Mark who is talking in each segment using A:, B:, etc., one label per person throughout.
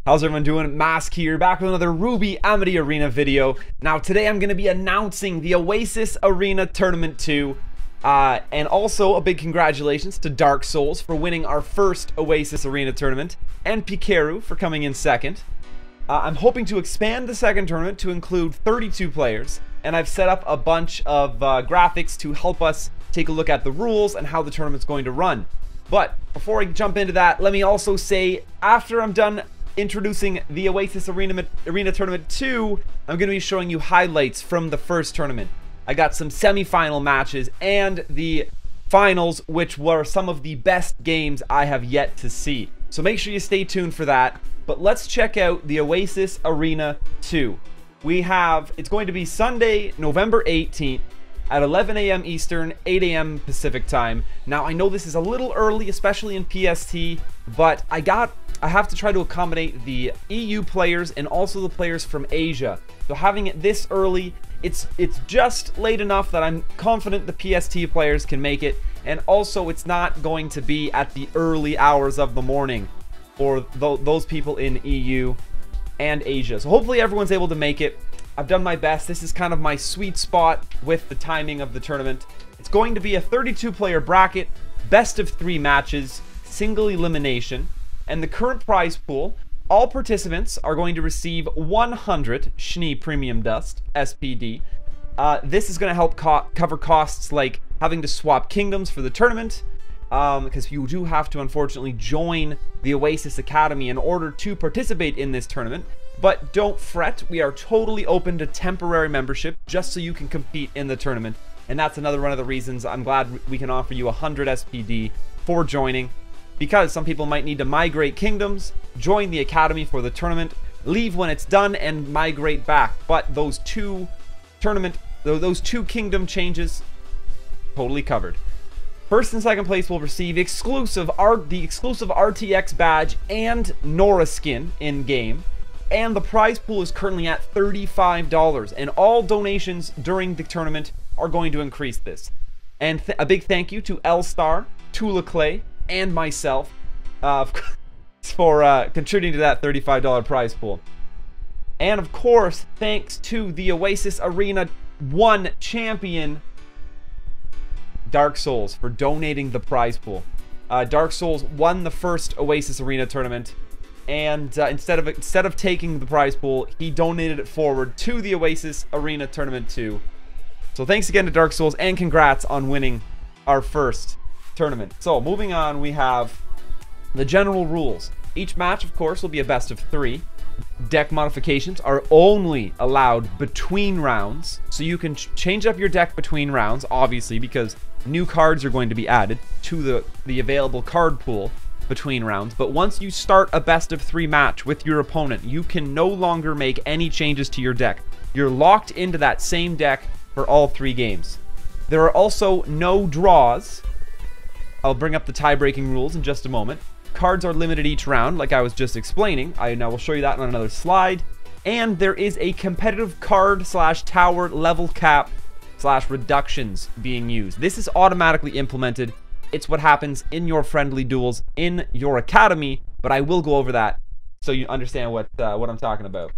A: How's everyone doing? Mask here, back with another Rwby Amity Arena video. Now today I'm going to be announcing the Oasis Arena Tournament 2. And also a big congratulations to Dark Souls for winning our first Oasis Arena Tournament, and Pikaru for coming in second. I'm hoping to expand the second tournament to include 32 players, and I've set up a bunch of graphics to help us take a look at the rules and how the tournament's going to run. But before I jump into that, let me also say, after I'm done introducing the Oasis Arena Tournament 2, I'm going to be showing you highlights from the first tournament. I got some semi-final matches and the finals, which were some of the best games I have yet to see. So make sure you stay tuned for that. But let's check out the Oasis Arena 2. It's going to be Sunday, November 18th at 11 a.m. Eastern, 8 a.m. Pacific time. Now, I know this is a little early, especially in PST, but I have to try to accommodate the EU players and also the players from Asia. So having it this early, it's just late enough that I'm confident the PST players can make it, and also it's not going to be at the early hours of the morning for those people in EU and Asia. So hopefully everyone's able to make it. I've done my best. This is kind of my sweet spot with the timing of the tournament. It's going to be a 32-player bracket, best of 3 matches, single elimination, and the current prize pool, all participants are going to receive 100 Schnee Premium Dust, SPD. This is going to help cover costs like having to swap kingdoms for the tournament, because you do have to unfortunately join the Oasis Academy in order to participate in this tournament. But don't fret, we are totally open to temporary membership just so you can compete in the tournament. And that's another one of the reasons I'm glad we can offer you 100 SPD for joining, because some people might need to migrate kingdoms, join the academy for the tournament, leave when it's done, and migrate back. But those two kingdom changes, totally covered. First and second place will receive the exclusive RTX badge and Nora skin in game, and the prize pool is currently at $35, and all donations during the tournament are going to increase this. And a big thank you to L-Star, Tula Clay, and myself for contributing to that $35 prize pool. And of course, thanks to the Oasis Arena 1 champion, Dark Souls, for donating the prize pool. Dark Souls won the first Oasis Arena tournament, and instead of taking the prize pool, he donated it forward to the Oasis Arena Tournament 2. So thanks again to Dark Souls, and congrats on winning our first tournament. So moving on, we have the general rules. Each match, of course, will be a best of 3. Deck modifications are only allowed between rounds, so you can change up your deck between rounds, obviously, because new cards are going to be added to the available card pool between rounds. But once you start a best of 3 match with your opponent, you can no longer make any changes to your deck. You're locked into that same deck for all 3 games. There are also no draws. I'll bring up the tie-breaking rules in just a moment. Cards are limited each round, like I was just explaining. I will show you that on another slide. And there is a competitive card/tower level cap /reductions being used. This is automatically implemented. It's what happens in your friendly duels in your academy, but I will go over that so you understand what I'm talking about.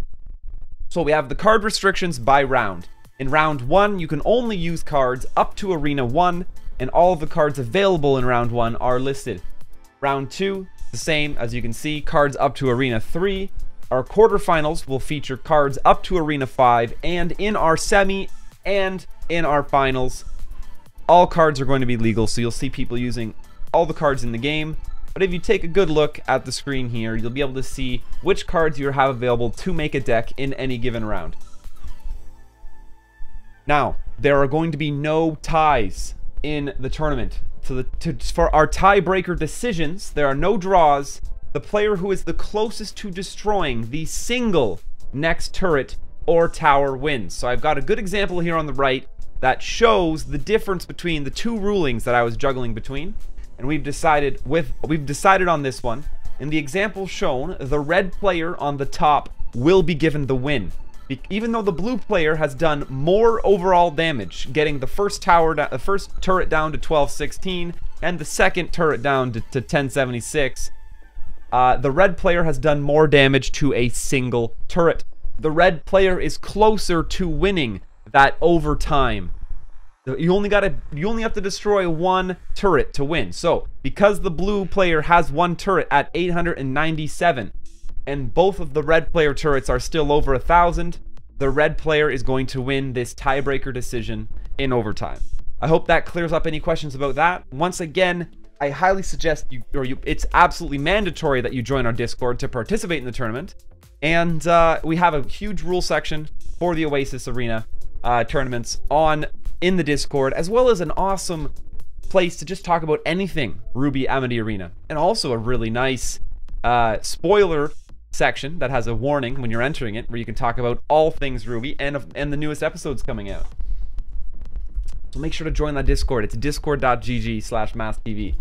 A: So we have the card restrictions by round. In round 1, you can only use cards up to Arena 1, and all of the cards available in round 1 are listed. Round 2, the same, as you can see, cards up to Arena 3. Our quarterfinals will feature cards up to Arena 5, and in our semi and in our finals, all cards are going to be legal, so you'll see people using all the cards in the game. But if you take a good look at the screen here, you'll be able to see which cards you have available to make a deck in any given round. Now, there are going to be no ties in the tournament. For our tiebreaker decisions, there are no draws. The player who is the closest to destroying the single next turret or tower wins. So I've got a good example here on the right that shows the difference between the 2 rulings that I was juggling between, and we've decided on this one. In the example shown, the red player on the top will be given the win, even though the blue player has done more overall damage, getting the first turret down to 1216 and the second turret down to 1076. the red player has done more damage to a single turret. The red player is closer to winning that over time. You only have to destroy one turret to win. So, because the blue player has one turret at 897, and both of the red player turrets are still over 1,000, the red player is going to win this tiebreaker decision in overtime. I hope that clears up any questions about that. Once again, I highly suggest it's absolutely mandatory that you join our Discord to participate in the tournament. And we have a huge rule section for the Oasis Arena tournaments in the Discord, as well as an awesome place to just talk about anything Rwby Amity Arena. And also a really nice spoiler section that has a warning when you're entering it, where you can talk about all things Rwby and the newest episodes coming out. So make sure to join that Discord. It's discord.gg/MasTV.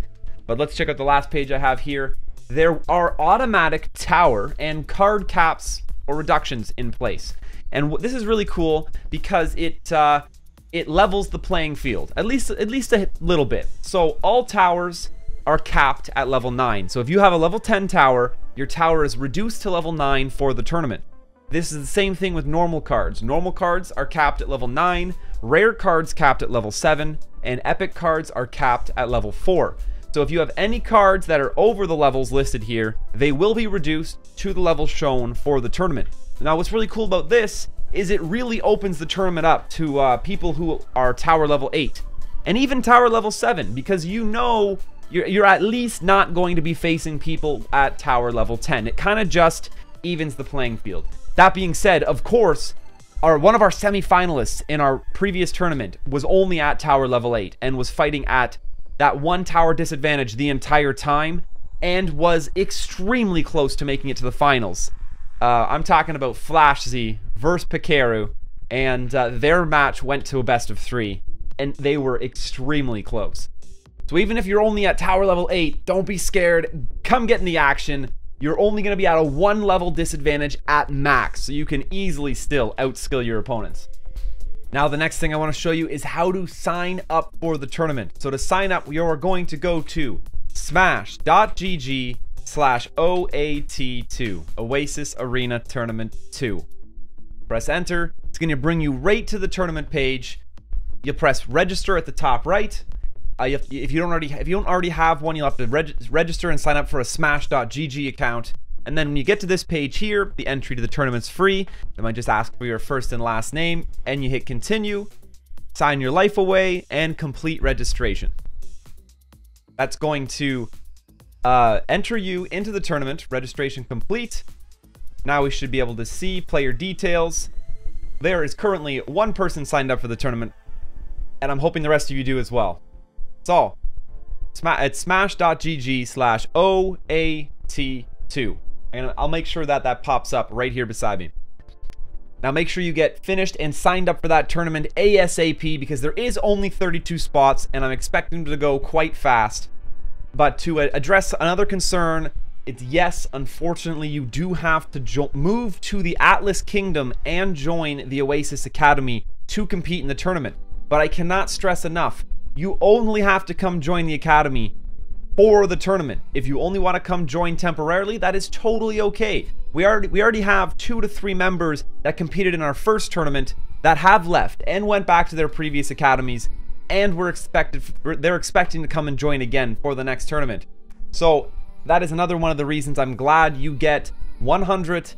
A: But let's check out the last page I have here. There are automatic tower and card caps or reductions in place. And this is really cool because it levels the playing field, at least a little bit. So all towers are capped at level 9. So if you have a level 10 tower, your tower is reduced to level 9 for the tournament. This is the same thing with normal cards. Normal cards are capped at level 9, rare cards capped at level 7, and epic cards are capped at level 4. So if you have any cards that are over the levels listed here, they will be reduced to the level shown for the tournament. Now, what's really cool about this is it really opens the tournament up to people who are tower level 8 and even tower level 7, because you know you're at least not going to be facing people at tower level 10. It kind of just evens the playing field. That being said, of course, one of our semi-finalists in our previous tournament was only at tower level 8 and was fighting at that one tower disadvantage the entire time and was extremely close to making it to the finals. I'm talking about Flash Z versus Pikaru, and their match went to a best of 3, and they were extremely close. So even if you're only at tower level 8, don't be scared. Come get in the action. You're only going to be at a 1 level disadvantage at max, so you can easily still outskill your opponents. Now, the next thing I want to show you is how to sign up for the tournament. So to sign up, you're going to go to smash.gg/OAT2, Oasis Arena Tournament 2. Press enter. It's going to bring you right to the tournament page. You press register at the top right. If you don't already have one, you'll have to register and sign up for a smash.gg account. And then when you get to this page here, the entry to the tournament's free. They might just ask for your first and last name, and you hit continue, sign your life away, and complete registration. That's going to enter you into the tournament. Registration complete. Now we should be able to see player details. There is currently 1 person signed up for the tournament, and I'm hoping the rest of you do as well. So, it's smash.gg/OAT2. I'll make sure that pops up right here beside me. Now make sure you get finished and signed up for that tournament ASAP, because there is only 32 spots and I'm expecting them to go quite fast. But to address another concern, it's yes, unfortunately you do have to move to the Atlas Kingdom and join the Oasis Academy to compete in the tournament. But I cannot stress enough, you only have to come join the Academy for the tournament. If you only want to come join temporarily, that is totally okay. We already have 2 to 3 members that competed in our first tournament that have left and went back to their previous academies, and they're expecting to come and join again for the next tournament. So that is another one of the reasons I'm glad you get 100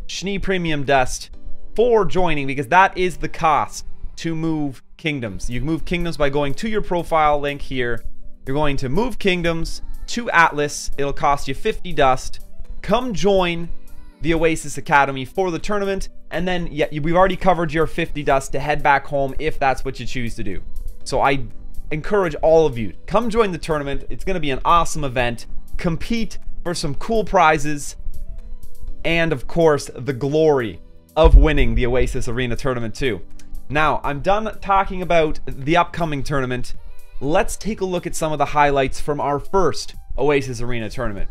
A: Schnee Premium Dust for joining, because that is the cost to move kingdoms. You move kingdoms by going to your profile link here. You're going to move kingdoms to Atlas. It'll cost you 50 dust. Come join the Oasis Academy for the tournament, and then we've already covered your 50 dust to head back home if that's what you choose to do. So I encourage all of you, come join the tournament. It's going to be an awesome event. Compete for some cool prizes, and of course the glory of winning the Oasis Arena Tournament 2. Now, I'm done talking about the upcoming tournament. Let's take a look at some of the highlights from our first Oasis Arena tournament.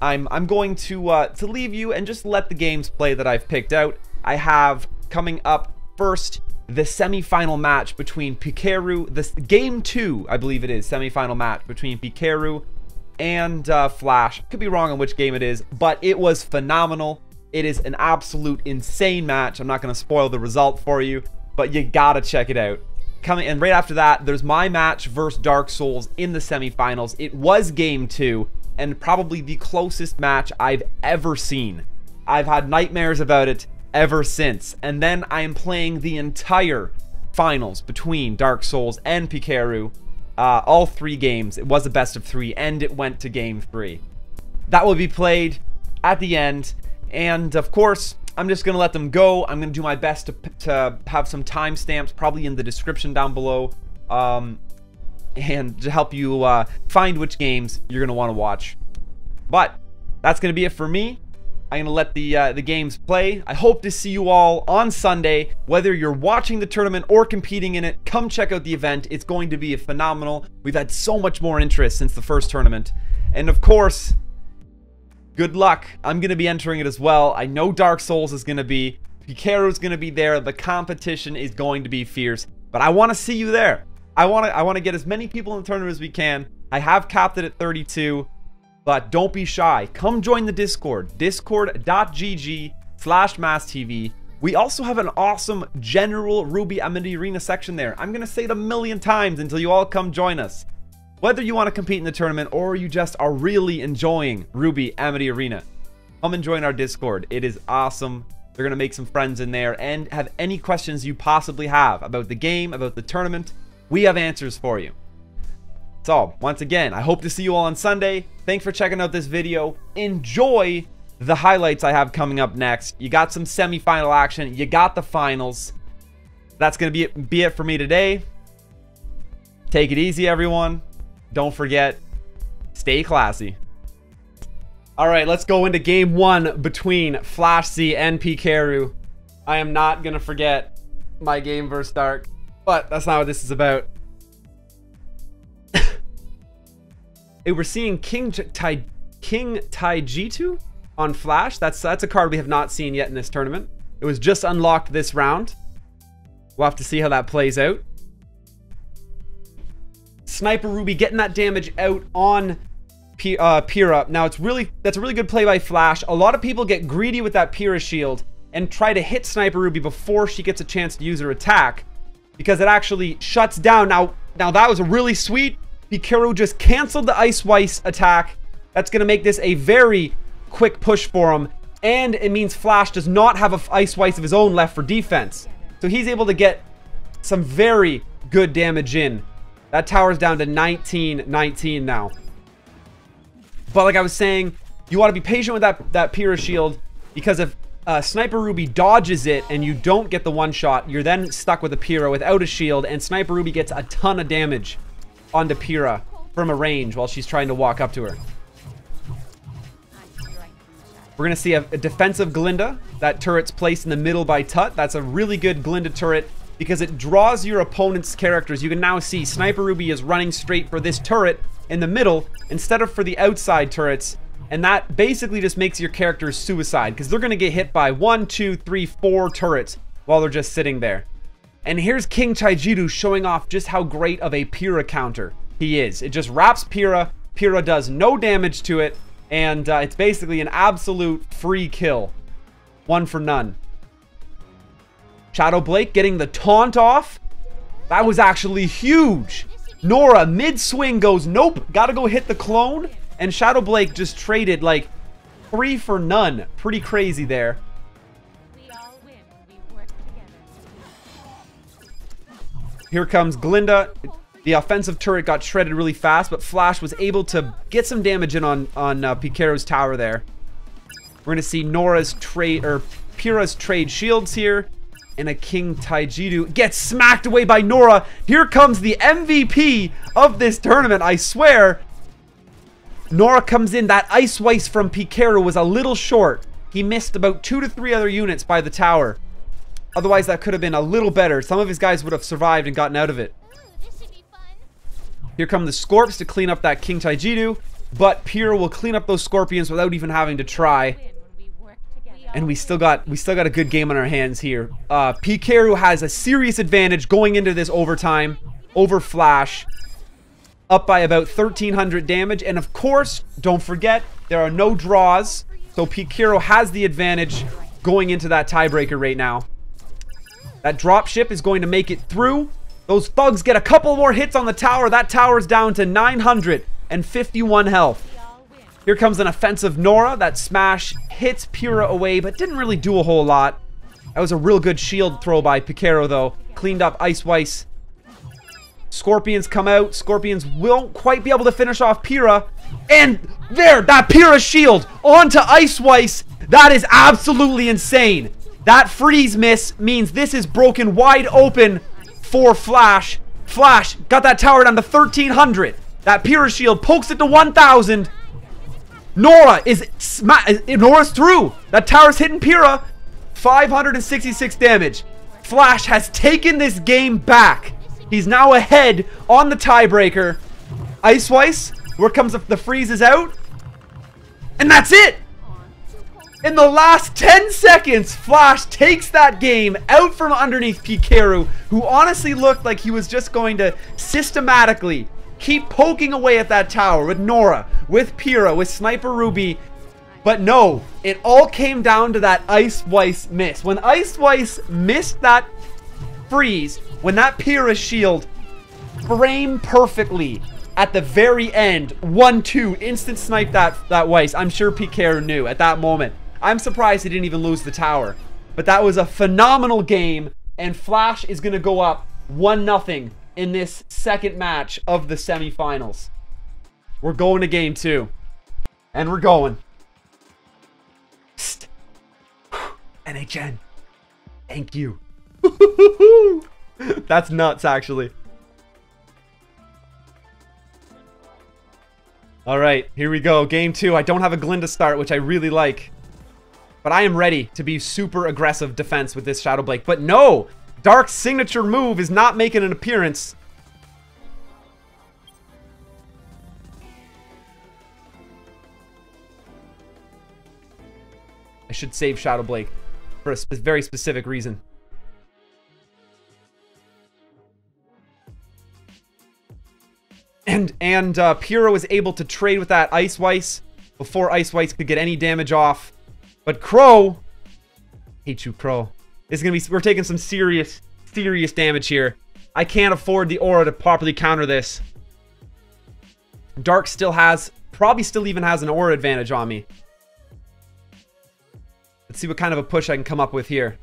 A: I'm going to leave you and just let the games play that I've picked out. I have coming up first the semi-final match between Pikaru, game 2, I believe it is, semi-final match between Pikaru and Flash. Could be wrong on which game it is, but it was phenomenal. It is an absolute insane match. I'm not going to spoil the result for you, but you gotta check it out. Coming, and right after that, there's my match versus Dark Souls in the semifinals. It was game 2, and probably the closest match I've ever seen. I've had nightmares about it ever since. And then I am playing the entire finals between Dark Souls and Pikaru. All 3 games. It was a best of 3, and it went to game 3. That will be played at the end. And of course, I'm just going to let them go. I'm going to do my best to have some timestamps probably in the description down below. And to help you find which games you're going to want to watch. But that's going to be it for me. I'm going to let the games play. I hope to see you all on Sunday. Whether you're watching the tournament or competing in it, come check out the event. It's going to be phenomenal. We've had so much more interest since the first tournament. And of course, good luck. I'm going to be entering it as well. I know Dark Souls is going to be. Pikaru's going to be there. The competition is going to be fierce. But I want to see you there. I want to get as many people in the tournament as we can. I have capped it at 32. But don't be shy. Come join the Discord. Discord.gg/MasTV. We also have an awesome general Rwby Amity Arena section there. I'm going to say it a million times until you all come join us. Whether you want to compete in the tournament or you just are really enjoying Rwby Amity Arena, come and join our Discord. It is awesome. They're going to make some friends in there, and have any questions you possibly have about the game, about the tournament, we have answers for you. So, once again, I hope to see you all on Sunday. Thanks for checking out this video. Enjoy the highlights I have coming up next. You got some semi-final action. You got the finals. That's going to be it for me today. Take it easy, everyone. Don't forget, stay classy. All right, let's go into game 1 between Flash Z and Pikaru. I am not going to forget my game versus Dark, but that's not what this is about. We're seeing King Taijitu on Flash. That's a card we have not seen yet in this tournament. It was just unlocked this round. We'll have to see how that plays out. Sniper Rwby getting that damage out on Pyrrha. Now that's a really good play by Flash. A lot of people get greedy with that Pyrrha shield and try to hit Sniper Rwby before she gets a chance to use her attack, because it actually shuts down. Now that was a really sweet. Pikaru just canceled the Ice Weiss attack. That's going to make this a very quick push for him. And it means Flash does not have an Ice Weiss of his own left for defense. So he's able to get some very good damage in. That tower's down to 19 now. But like I was saying, you want to be patient with that Pyrrha shield, because if Sniper Rwby dodges it and you don't get the one shot, you're then stuck with a Pyrrha without a shield, and Sniper Rwby gets a ton of damage onto Pyrrha from a range while she's trying to walk up to her. We're going to see a defensive Glinda. That turret's placed in the middle by Tut. That's a really good Glinda turret because it draws your opponent's characters. You can now see Sniper Rwby is running straight for this turret in the middle instead of for the outside turrets. And that basically just makes your characters suicide, because they're going to get hit by 1, 2, 3, 4 turrets while they're just sitting there. And here's King Taijitu showing off just how great of a Pyrrha counter he is. It just wraps Pyrrha. Pyrrha does no damage to it. And it's basically an absolute free kill. 1 for none. Shadow Blake getting the taunt off. That was actually huge. Nora mid-swing goes, nope, gotta go hit the clone. And Shadow Blake just traded like 3 for none. Pretty crazy there. Here comes Glinda. The offensive turret got shredded really fast, but Flash was able to get some damage in on Pikaru's tower there. We're going to see Nora's trade, or Pyrrha's trade shields here. And a King Taijitu gets smacked away by Nora. Here comes the MVP of this tournament, I swear. Nora comes in. That Ice Weiss from Pikaru was a little short. He missed about 2 to 3 other units by the tower. Otherwise, that could have been a little better. Some of his guys would have survived and gotten out of it. Here come the Scorps to clean up that King Taijitu, but Pyrrha will clean up those Scorpions without even having to try. And we still got a good game on our hands here. Pikaru has a serious advantage going into this overtime over Flash. up by about 1,300 damage. And of course, don't forget, there are no draws. So Pikero has the advantage going into that tiebreaker right now. That dropship is going to make it through. Those thugs get a couple more hits on the tower. That tower's down to 951 health. Here comes an offensive Nora. That smash hits Pyrrha away, but didn't really do a whole lot. That was a real good shield throw by Pikero, though. Cleaned up Ice Weiss. Scorpions come out. Scorpions won't quite be able to finish off Pyrrha. And there, that Pyrrha shield onto Ice Weiss. That is absolutely insane. That freeze miss means this is broken wide open for Flash. Flash got that tower down to 1,300. That Pyrrha shield pokes it to 1,000. Nora Nora's through. That tower's hitting Pyrrha. 566 damage. Flash has taken this game back. He's now ahead on the tiebreaker. Ice Weiss, where comes the freeze is out. And that's it. In the last 10 seconds, Flash takes that game out from underneath Pikero, who honestly looked like he was just going to systematically keep poking away at that tower with Nora, with Pyrrha, with Sniper Rwby. But no, it all came down to that Ice Weiss miss. When Ice Weiss missed that freeze, when that Pyrrha shield framed perfectly at the very end, 1-2, instant snipe that Weiss. I'm sure Pikero knew at that moment. I'm surprised he didn't even lose the tower. But that was a phenomenal game, and Flash is going to go up 1-0 in this second match of the semifinals. We're going to game 2. And we're going. Psst. NHN. Thank you. That's nuts, actually. Alright, here we go. Game 2. I don't have a Glinda start, which I really like. But I am ready to be super aggressive defense with this Shadow Blake. But no! Dark's signature move is not making an appearance. I should save Shadow Blake for a very specific reason. And Pyrrha was able to trade with that Ice Weiss before Ice Weiss could get any damage off. But Crow, hate you, Crow. This is gonna be, we're taking some serious damage here. I can't afford the aura to properly counter this. Dark still has, probably still even has an aura advantage on me. Let's see what kind of a push I can come up with here.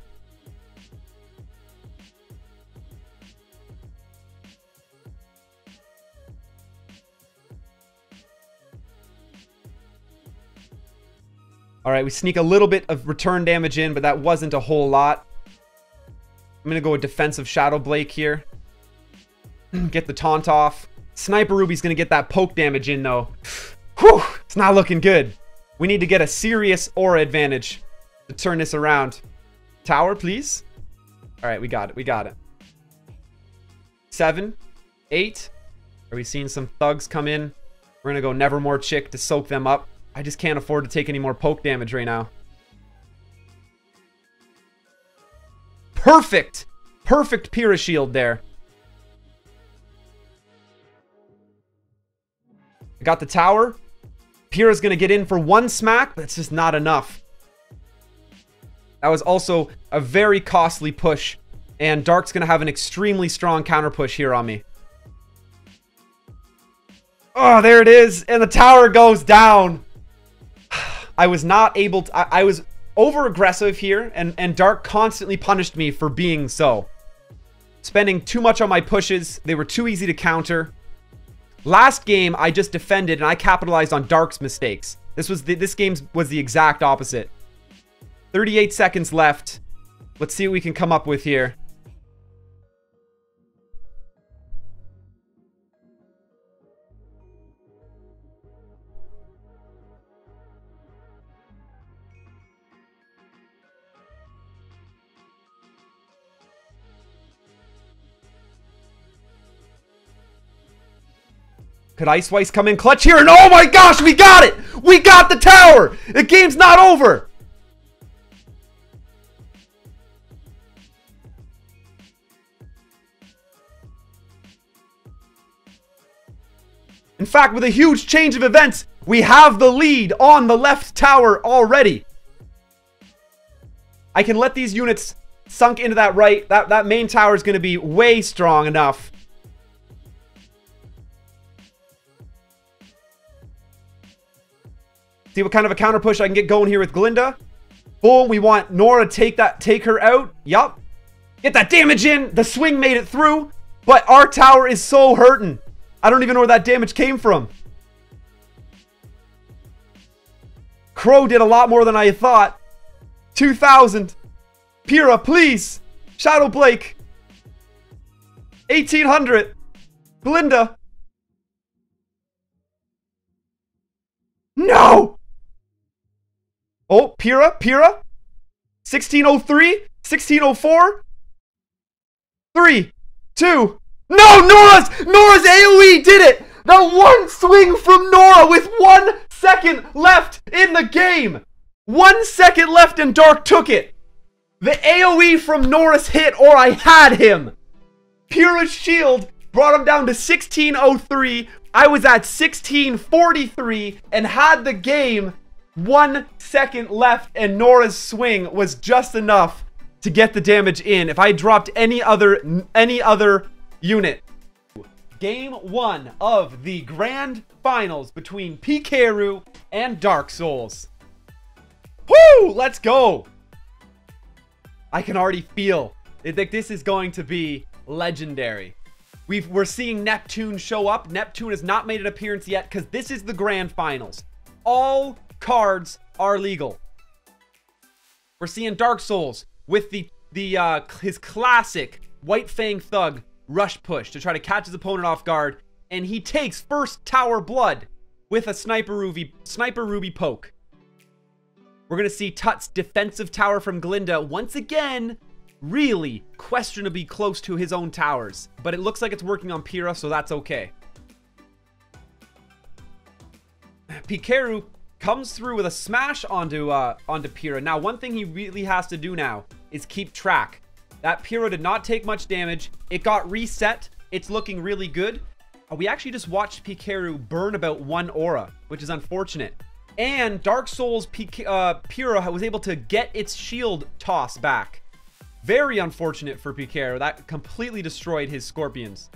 A: Alright, we sneak a little bit of return damage in, but that wasn't a whole lot. I'm going to go with defensive Shadow Blake here. Get the taunt off. Sniper Rwby's going to get that poke damage in, though. Whew! It's not looking good. We need to get a serious aura advantage to turn this around. Tower, please. Alright, we got it. We got it. 7, 8. Are we seeing some thugs come in? We're going to go Nevermore Chick to soak them up. I just can't afford to take any more poke damage right now. Perfect! Perfect Pyrrha shield there. I got the tower. Pyrrha's going to get in for one smack, but it's just not enough. That was also a very costly push. And Dark's going to have an extremely strong counter push here on me. Oh, there it is. And the tower goes down. I was not able to... I was over aggressive here, and Dark constantly punished me for being so. Spending too much on my pushes. They were too easy to counter. Last game, I just defended, and I capitalized on Dark's mistakes. This game was the exact opposite. 38 seconds left. Let's see what we can come up with here. Could Ice Weiss come in clutch here? And oh my gosh, we got it! We got the tower! The game's not over! In fact, with a huge change of events, we have the lead on the left tower already. I can let these units sunk into that right. That main tower is going to be way strong enough. See what kind of a counter push I can get going here with Glinda. Boom, we want Nora to take her out. Yup. Get that damage in. The swing made it through. But our tower is so hurting. I don't even know where that damage came from. Crow did a lot more than I thought. 2,000. Pyrrha, please. Shadow Blake. 1,800. Glinda. No! Oh, Pyrrha. 1603. 1604. 3, 2. No, Nora's AoE did it! The one swing from Nora with 1 second left in the game. 1 second left and Dark took it. The AoE from Nora's hit, or I had him. Pyrrha's shield brought him down to 1603. I was at 1643 and had the game. 1 second left and Nora's swing was just enough to get the damage in. If I dropped any other unit. Game 1 of the grand finals between Pikaru and Dark Souls. Woo! Let's go! I can already feel that this is going to be legendary. We're seeing Neptune show up. Neptune has not made an appearance yet because this is the grand finals. All cards are legal. We're seeing Dark Souls with his classic White Fang Thug rush push to try to catch his opponent off guard, and he takes first tower blood with a Sniper Rwby poke. We're gonna see Tut's defensive tower from Glinda once again, really questionably close to his own towers, but it looks like it's working on Pyrrha, so that's okay. Pikaru comes through with a smash onto Pyrrha. Now, one thing he really has to do now is keep track. That Pyrrha did not take much damage. It got reset. It's looking really good. We actually just watched Pikaru burn about 1 aura, which is unfortunate. And Dark Souls Pyrrha was able to get its shield toss back. Very unfortunate for Pikaru. That completely destroyed his scorpions.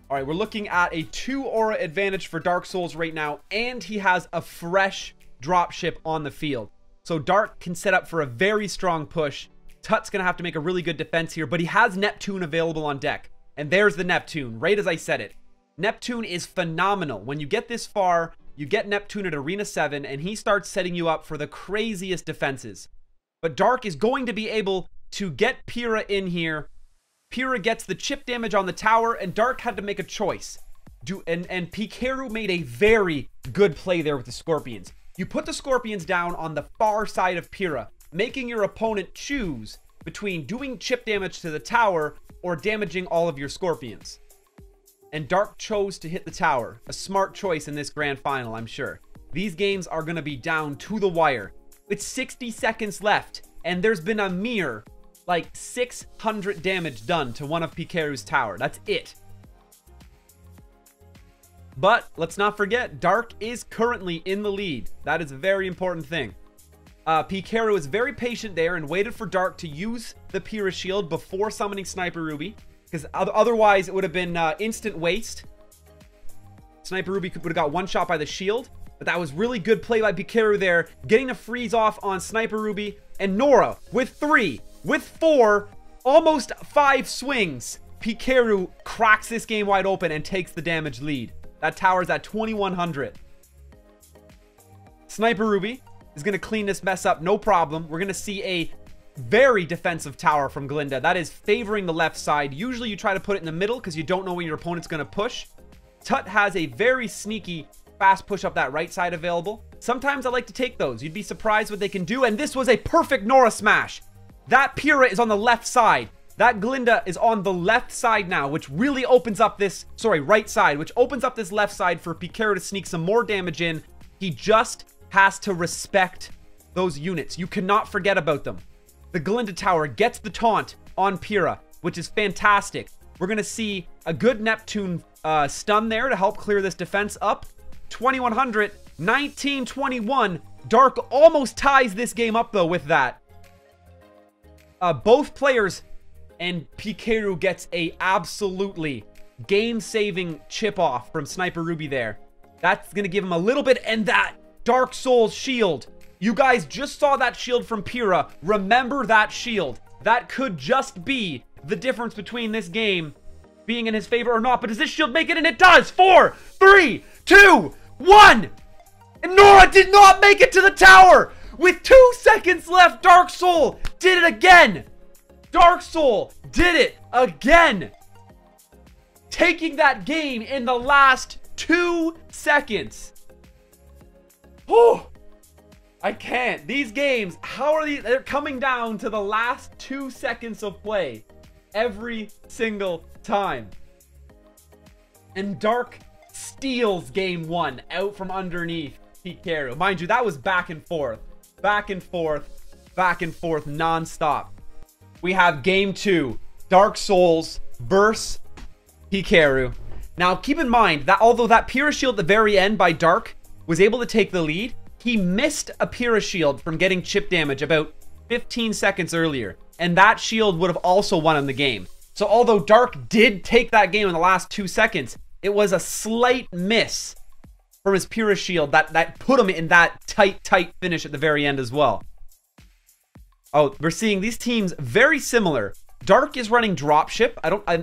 A: All right, we're looking at a 2 aura advantage for Dark Souls right now, and he has a fresh dropship on the field. So Dark can set up for a very strong push. Tut's gonna have to make a really good defense here, but he has Neptune available on deck. And there's the Neptune, right as I said it. Neptune is phenomenal. When you get this far, you get Neptune at Arena 7, and he starts setting you up for the craziest defenses. But Dark is going to be able to get Pyrrha in here. Pyrrha gets the chip damage on the tower, and Dark had to make a choice. And Pikaru made a very good play there with the Scorpions. You put the Scorpions down on the far side of Pyrrha, making your opponent choose between doing chip damage to the tower or damaging all of your Scorpions. And Dark chose to hit the tower. A smart choice in this grand final, I'm sure. These games are going to be down to the wire. It's 60 seconds left, and there's been a mere, like, 600 damage done to one of Pikaru's tower. That's it. But let's not forget, Dark is currently in the lead. That is a very important thing. Pikaru is very patient there and waited for Dark to use the Pyrrha shield before summoning Sniper Rwby, because otherwise it would have been instant waste. Sniper Rwby would have got one shot by the shield, but that was really good play by Pikaru there, getting a freeze off on Sniper Rwby. And Nora with 3, with 4, almost 5 swings. Pikaru cracks this game wide open and takes the damage lead. That tower's at 2,100. Sniper Rwby is going to clean this mess up, no problem. We're going to see a very defensive tower from Glinda. That is favoring the left side. Usually you try to put it in the middle because you don't know when your opponent's going to push. Tut has a very sneaky fast push up that right side available. Sometimes I like to take those. You'd be surprised what they can do. And this was a perfect Nora smash. That Pyrrha is on the left side. That Glinda is on the left side now, which really opens up this, right side, which opens up this left side for Pikaru to sneak some more damage in. He just has to respect those units. You cannot forget about them. The Glinda tower gets the taunt on Pyrrha, which is fantastic. We're going to see a good Neptune stun there to help clear this defense up. 2100, 1921. Dark almost ties this game up, though, with that. Both players, and Pikeru gets a absolutely game-saving chip off from Sniper Rwby there. That's going to give him a little bit, and that Dark Souls shield. You guys just saw that shield from Pyrrha. Remember that shield. That could just be the difference between this game being in his favor or not. But does this shield make it? And it does. 4, 3, 2, 1. And Nora did not make it to the tower. With 2 seconds left, Dark Soul did it again. Dark Soul did it again. Taking that game in the last 2 seconds. Whew. I can't. These games, how are these? They're coming down to the last 2 seconds of play every single time. And Dark steals game 1 out from underneath Pikeru. Mind you, that was back and forth. Back and forth. Back and forth non-stop. We have game 2. Dark Souls versus Pikeru. Now, keep in mind that although that Pyrrha shield at the very end by Dark was able to take the lead, he missed a Pyrrha shield from getting chip damage about 15 seconds earlier. And that shield would have also won him the game. So although Dark did take that game in the last 2 seconds, it was a slight miss from his Pyrrha shield that put him in that tight finish at the very end as well. Oh, we're seeing these teams very similar. Dark is running Dropship,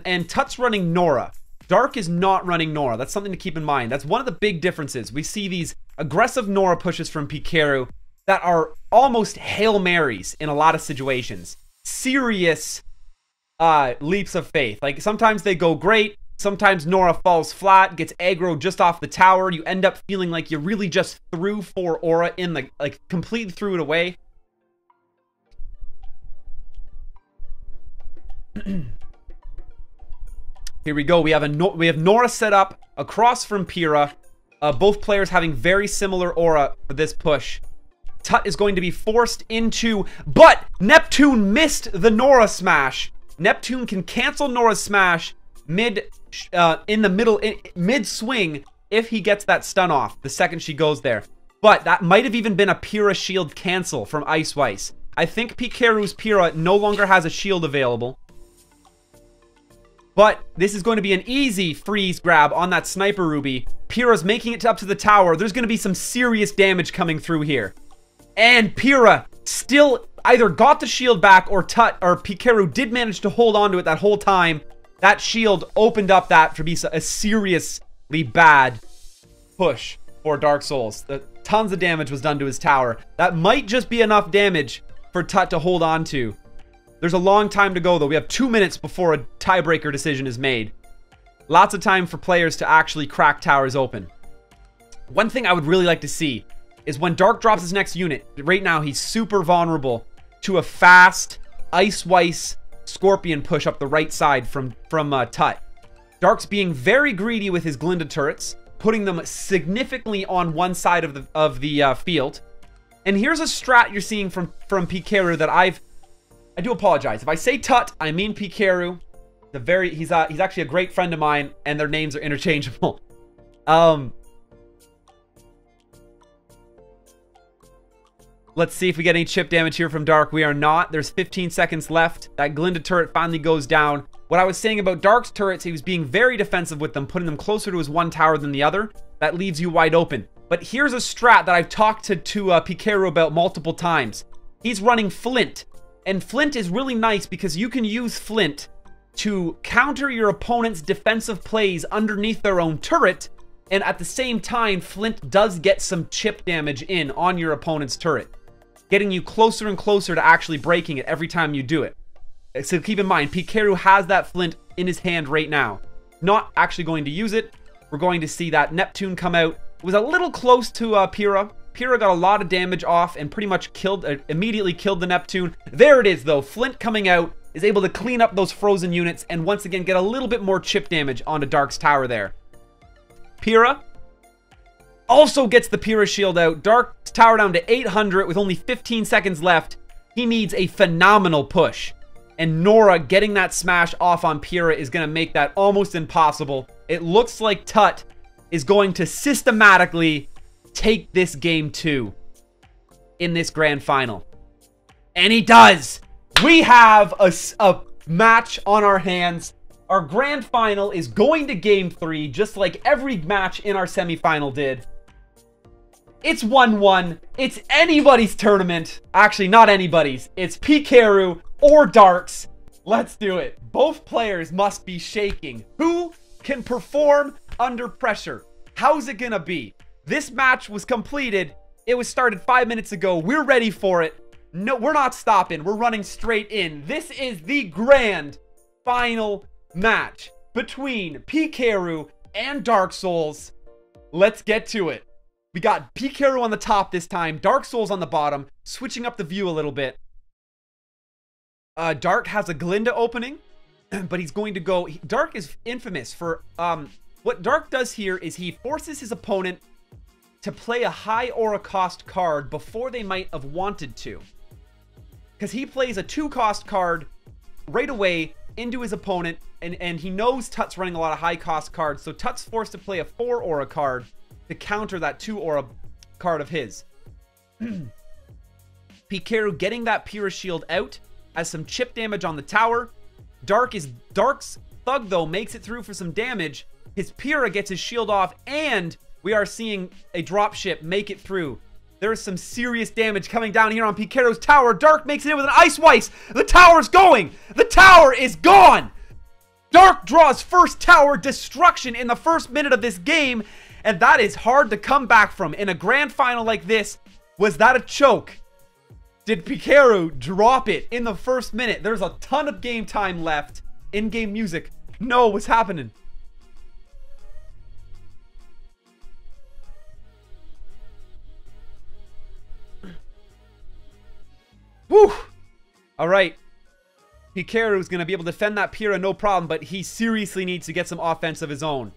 A: and Tut's running Nora. Dark is not running Nora. That's something to keep in mind. That's one of the big differences. We see these aggressive Nora pushes from Pikeru that are almost Hail Marys in a lot of situations. Serious leaps of faith. Like, sometimes they go great. Sometimes Nora falls flat, gets aggro just off the tower. You end up feeling like you really just threw 4 aura in the, like, completely threw it away. Here we go. We have Nora set up across from Pyrrha. Both players having very similar aura for this push. Tut is going to be forced into, but Neptune missed the Nora smash. Neptune can cancel Nora's smash mid swing if he gets that stun off the second she goes there. But that might have even been a Pyrrha shield cancel from Ice Weiss. I think Pikeru's Pyrrha no longer has a shield available. But this is going to be an easy freeze grab on that Sniper Rwby. Pyrrha's making it up to the tower. There's going to be some serious damage coming through here. And Pyrrha still either got the shield back or Pikeru did manage to hold on to it that whole time. That shield opened up that to be a seriously bad push for Dark Souls. Tons of damage was done to his tower. That might just be enough damage for Tut to hold on to. There's a long time to go, though. We have 2 minutes before a tiebreaker decision is made. Lots of time for players to actually crack towers open. One thing I would really like to see is when Dark drops his next unit. Right now, he's super vulnerable to a fast Ice Weiss Scorpion push up the right side from Tut. Dark's being very greedy with his Glinda turrets, putting them significantly on one side of the field. And here's a strat you're seeing from Pikeru that I do apologize. If I say Tut, I mean Pikeru. He's actually a great friend of mine, and their names are interchangeable. Let's see if we get any chip damage here from Dark. We are not. There's 15 seconds left. That Glinda turret finally goes down. What I was saying about Dark's turrets, he was being very defensive with them, putting them closer to his one tower than the other. That leaves you wide open. But here's a strat that I've talked to Pikeru about multiple times. He's running Flint. And Flint is really nice because you can use Flint to counter your opponent's defensive plays underneath their own turret. And at the same time, Flint does get some chip damage in on your opponent's turret, getting you closer and closer to actually breaking it every time you do it. So keep in mind, Pikeru has that Flint in his hand right now. Not actually going to use it. We're going to see that Neptune come out. It was a little close to Pyrrha. Pyrrha got a lot of damage off and pretty much immediately killed the Neptune. There it is, though. Flint coming out is able to clean up those frozen units and once again get a little bit more chip damage onto Dark's tower there. Pyrrha also gets the Pyrrha shield out. Dark's tower down to 800 with only 15 seconds left. He needs a phenomenal push. And Nora getting that smash off on Pyrrha is going to make that almost impossible. It looks like Tut is going to systematically take this game 2 in this grand final. And he does! We have a match on our hands. Our grand final is going to game 3, just like every match in our semifinal did. It's 1-1. It's anybody's tournament. Actually, not anybody's. It's Pikaru or Darks. Let's do it. Both players must be shaking. Who can perform under pressure? How's it gonna be? This match was completed. It was started 5 minutes ago. We're ready for it. No, we're not stopping. We're running straight in. This is the grand final match between Pikaru and Dark Souls. Let's get to it. We got Pikaru on the top this time, Dark Souls on the bottom, switching up the view a little bit. Dark has a Glinda opening, but he's going to go... Dark is infamous for... what Dark does here is he forces his opponent to play a high aura cost card before they might have wanted to. Because he plays a 2-cost card right away into his opponent, and he knows Tut's running a lot of high cost cards, so Tut's forced to play a 4 aura card to counter that 2 aura card of his. Pikaru getting that Pyrrha shield out as some chip damage on the tower. Dark's Thug, though, makes it through for some damage. His Pyrrha gets his shield off, and we are seeing a dropship make it through. There is some serious damage coming down here on Pikaru's tower. Dark makes it in with an Ice Weiss. The tower's going. The tower is gone. Dark draws first tower destruction in the first minute of this game, and that is hard to come back from. In a grand final like this, was that a choke? Did Pikaru drop it in the first minute? There's a ton of game time left. In-game music. No, what's happening? Whew! Alright. Pikaru's going to be able to defend that Pyrrha no problem, but he seriously needs to get some offense of his own.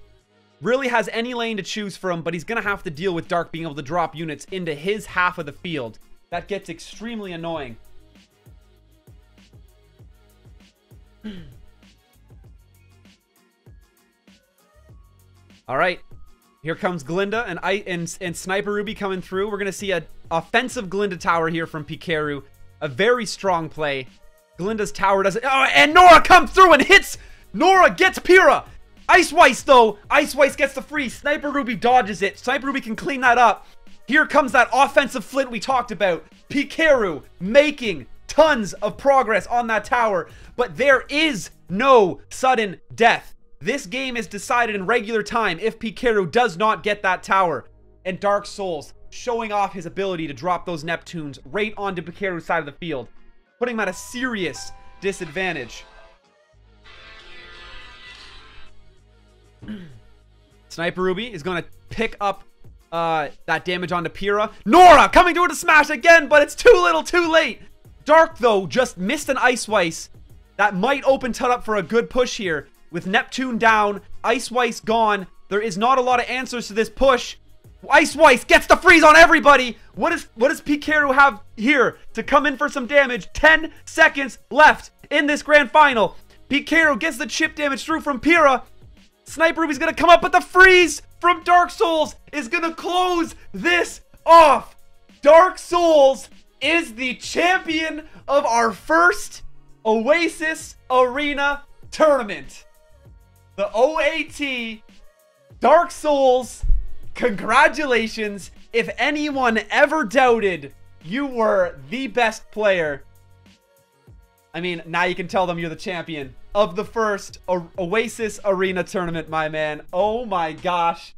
A: Really has any lane to choose from, but he's going to have to deal with Dark being able to drop units into his half of the field. That gets extremely annoying. Alright. Here comes Glinda and Sniper Rwby coming through. We're going to see an offensive Glinda tower here from Pikaru. A very strong play. Glinda's tower doesn't... Oh, and Nora comes through and hits! Nora gets Pyrrha! Ice Weiss, though. Ice Weiss gets the freeze. Sniper Rwby dodges it. Sniper Rwby can clean that up. Here comes that offensive flint we talked about. Pikaru making tons of progress on that tower. But there is no sudden death. This game is decided in regular time if Pikaru does not get that tower. And Dark Souls showing off his ability to drop those Neptunes right onto Pikaru's side of the field, putting him at a serious disadvantage. Sniper Rwby is going to pick up that damage onto Pyrrha. Nora coming to her to smash again, but it's too little, too late. Dark, though, just missed an Ice Weiss. That might open Tut up for a good push here. With Neptune down, Ice Weiss gone, there is not a lot of answers to this push. Ice Weiss gets the freeze on everybody. What does Pikaru have here to come in for some damage? 10 seconds left in this grand final. Pikaru gets the chip damage through from Pyrrha. Sniper Rwby's going to come up, but the freeze from Dark Souls is going to close this off. Dark Souls is the champion of our first Oasis Arena tournament. The OAT, Dark Souls, congratulations. If anyone ever doubted you were the best player, I mean, now you can tell them you're the champion of the first Oasis Arena tournament, my man. Oh my gosh.